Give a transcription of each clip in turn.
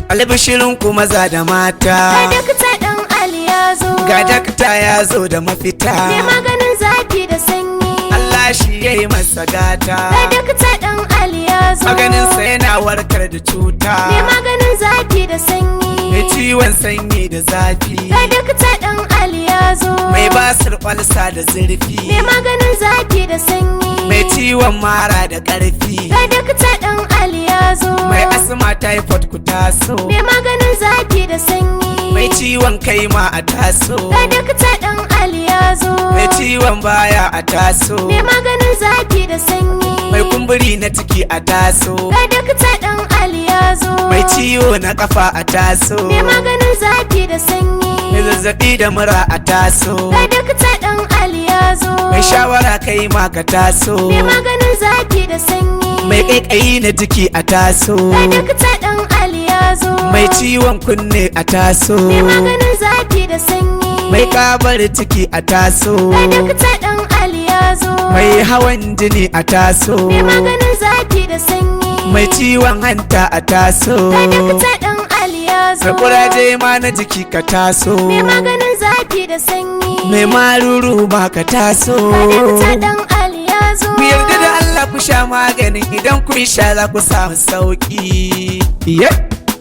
albishirin ku maza da mata. Ga dakta dan Ali ya zo. Ga dakta ya zo da mafita. Me maganin zafi da sanyi. Allah shi yayi masa gata. Ga dakta dan Ali ya zo. Maganin sa yana warkar da cuta. Me maganin zafi da sanyi. Mai ciwon sanyi da zafi. Ga dakta dan Ali ya zo. Mai basir kwalsa da zurfi. Me maganin zafi da sanyi. Mai ciwon mara da ƙarfi. Ga dakta dan Ali ya zo. Mai asma typhoid ku taso. Me maganin zafi da sanyi. Mai ciwon kai ma a taso. Ga dakta dan Ali ya zo. Mai ciwon baya a taso. Me maganin zafi da sanyi. Mai kumburi na ciki a taso. Ga dakta dan Ali ya zo. Mai ciwo na kafa a taso. Me maganin zafi da sanyi. Mai zazzabi da mura a taso. Ga dakta dan Ali ya zo. Mai shawara kai ma ka taso. Me maganin zafi da sanyi. Mai ƙaiƙayi na jiki a taso. Ga dakta dan Ali ya zo. Mai ciwon kunne a taso. Me maganin zafi da sanyi. Mai kabar ciki a taso. Ga dakta dan Ali ya zo. Mai hawan jini a taso. Me maganin zafi da sanyi. Mai ciwon hanta a taso. Ga dakta dan Ali ya zo. Mai kuraje ma na jiki ka taso. Me maganin zafi da sanyi. Mai maruru ma ka taso. Ga dakta dan Ali ya zo. Ku yarda da Allah ku sha maganin idan kun sha za ku samu sauki.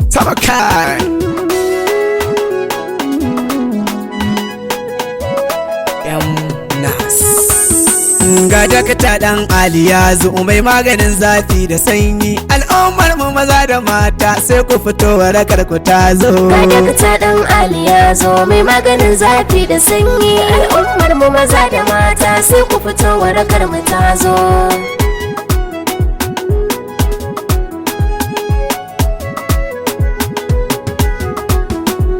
Sama kai. Nas. Ga dakta dan Ali ya zo mai maganin zafi da sanyi. Al'ummar mu maza da mata sai ku fito warakar ku ta zo. Ga dakta dan Ali ya zo mai maganin zafi da sanyi. Al'ummar mu maza da mata sai ku fito warakar mu ta zo.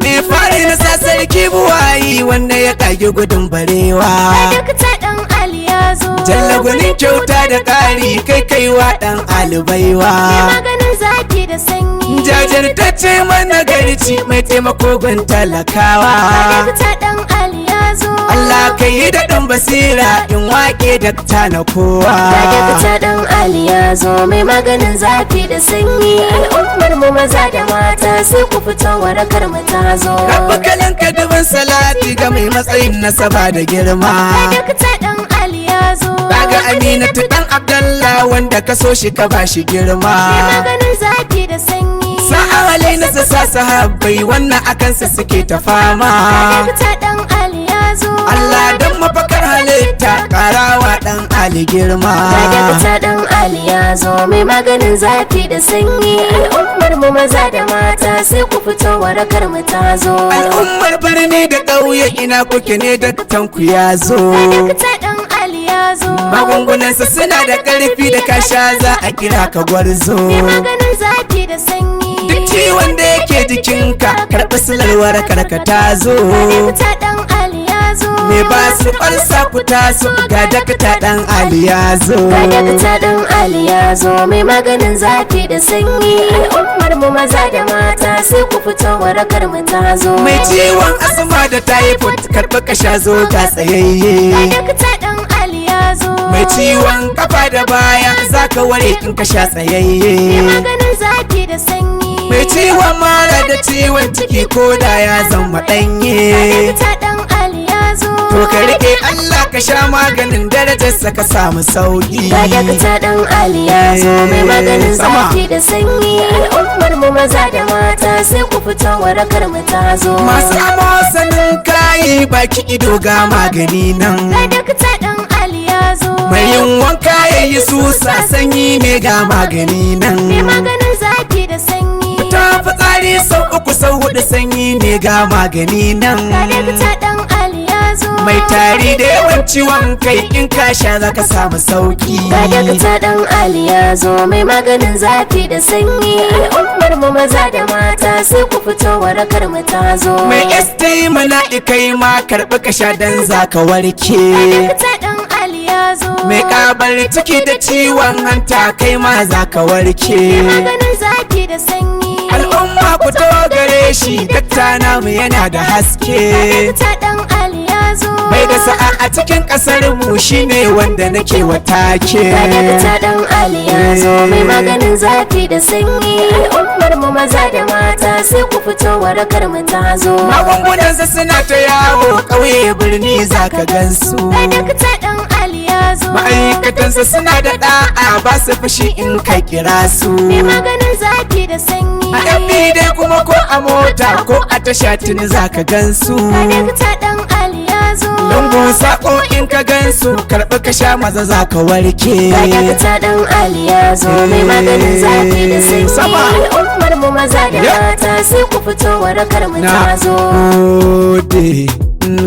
Me fari na sa sarki buwayi wanda ya kage gudun barewa. Ga dakta dan Ali ya zo. Jallagunin kyauta da ƙari kai kaiwa ɗan alibaiwa. Me maganin zafi da sanyi. Jajirtacce mana garci mai taimako gun talakawa. Ga dakta dan Ali ya zo. Allah kai yi daɗin basira in waƙe dakta na kowa. Ga dakta dan Ali ya zo mai maganin zafi da sanyi. Al'ummar mu maza da mata sai ku fito warakar mu ta zo. Rabba kalin ka dubin salati ga mai matsayin nasaba da girma. Ga dakta dan Ali ya zo. Daga Aminatu dan Abdallah wanda ka so shi ka ba shi Me girma. maganin zafi da sanyi. Sa'alai na sa sahabbai wannan akansa suke ta fama. Ga dakta dan Ali ya zo. Allah dan mafakar halitta karawa dan Ali girma. Ga dakta dan Ali ya zo mai maganin zafi da sanyi. Al'ummar mu maza da mata sai ku fito warakar mu ta zo. Al'ummar birni da ƙauye ina kuke ne daktan ku ya zo. Ga dakta dan Ali ya zo. Magungunansa suna da ƙarfi da kasha za a kira ka gwarzo. Me maganin zafi da sanyi. Duk ciwon da yake jikinka karɓi silar warakar ka ta zo. Ga dakta dan Ali ya zo. Me ba su ɓarsa ku taso ga dakta dan Ali ya zo. Ga dakta dan Ali ya zo mai maganin zafi da sanyi. Al'ummar mu maza da mata sai ku fito warakar mu ta zo. Mai ciwon asma da typhoid karɓi ka sha zo ga Ga tsayayye. dakta dan Ali ya zo. Mai ciwon kafa da baya zaka ware in ka sha Me tsayayye. maganin zafi da sanyi. Mai ciwon mara da ciwon ciki ko da ya zama Ga ɗanye. dakta dan Ali ya zo. To ka rike Allah ka sha maganin darajarsa ka samu sauki. Ga dakta dan Ali ya zo mai maganin Sama. zafi da sanyi. Al'ummar mu maza da mata sai ku fito warakar mu ta zo. Masu amo sanin kayi baki ido ga magani Ga nan. dakta dan Ali ya zo. Mai yin wanka ya yi susa sanyi ne ga magani Me nan. maganin zafi da sanyi. Ta fitsari sau uku sau hudu sanyi ne ga magani Ga nan. dakta dan Ali ya zo. Mai tari da yawan ciwon kai in ka sha za ka samu sauki. Ga dakta dan Ali ya zo mai maganin zafi da sanyi. Al'ummar mu maza da mata sai ku fito warakar mu ta zo. Mai ST mala'ikai ma karɓi ka sha dan za ka Ga warke. dakta dan Ali ya zo. Mai kabar ciki da ciwon hanta kai ma za ka Me warke. maganin zafi da sanyi. Al'umma ku to gare shi dakta namu yana da haske. Ga dakta dan Ali ya zo. Bai da sa'a a cikin ƙasar mu shine wanda nake watake. Ga dakta dan Ali ya zo mai maganin zafi da sanyi. Al'ummar mu maza da mata mata sai ku fito warakar mu ta zo. Magungunansa suna ta yawo ƙauye birni zaka gansu. Ga dakta dan Ali ya zo. Ma'aikatansa suna da da'a ba su fushi in ka kira su. Mai maganin zafi da sanyi. A ɗan dai kuma ko a mota ko a tasha tuni zaka gansu. Ga dakta dan Ali ya zo. Lungu sako in ka gansu karɓi ka sha maza zaka warke. Ga dakta dan Ali ya zo. Mai maganin zafi da sanyi. Al'ummar mu maza da mata sai ku fito warakar mu ta zo.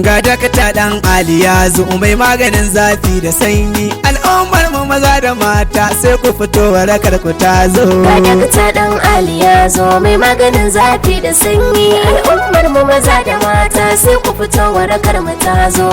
Ga dakta dan Ali ya zo mai maganin zafi da sanyi. Al'ummar mu maza da mata sai ku fito warakar ku ta zo. Ga dakta dan Ali ya zo mai maganin zafi da sanyi. Al'ummar mu maza da mata sai ku fito warakar mu ta zo.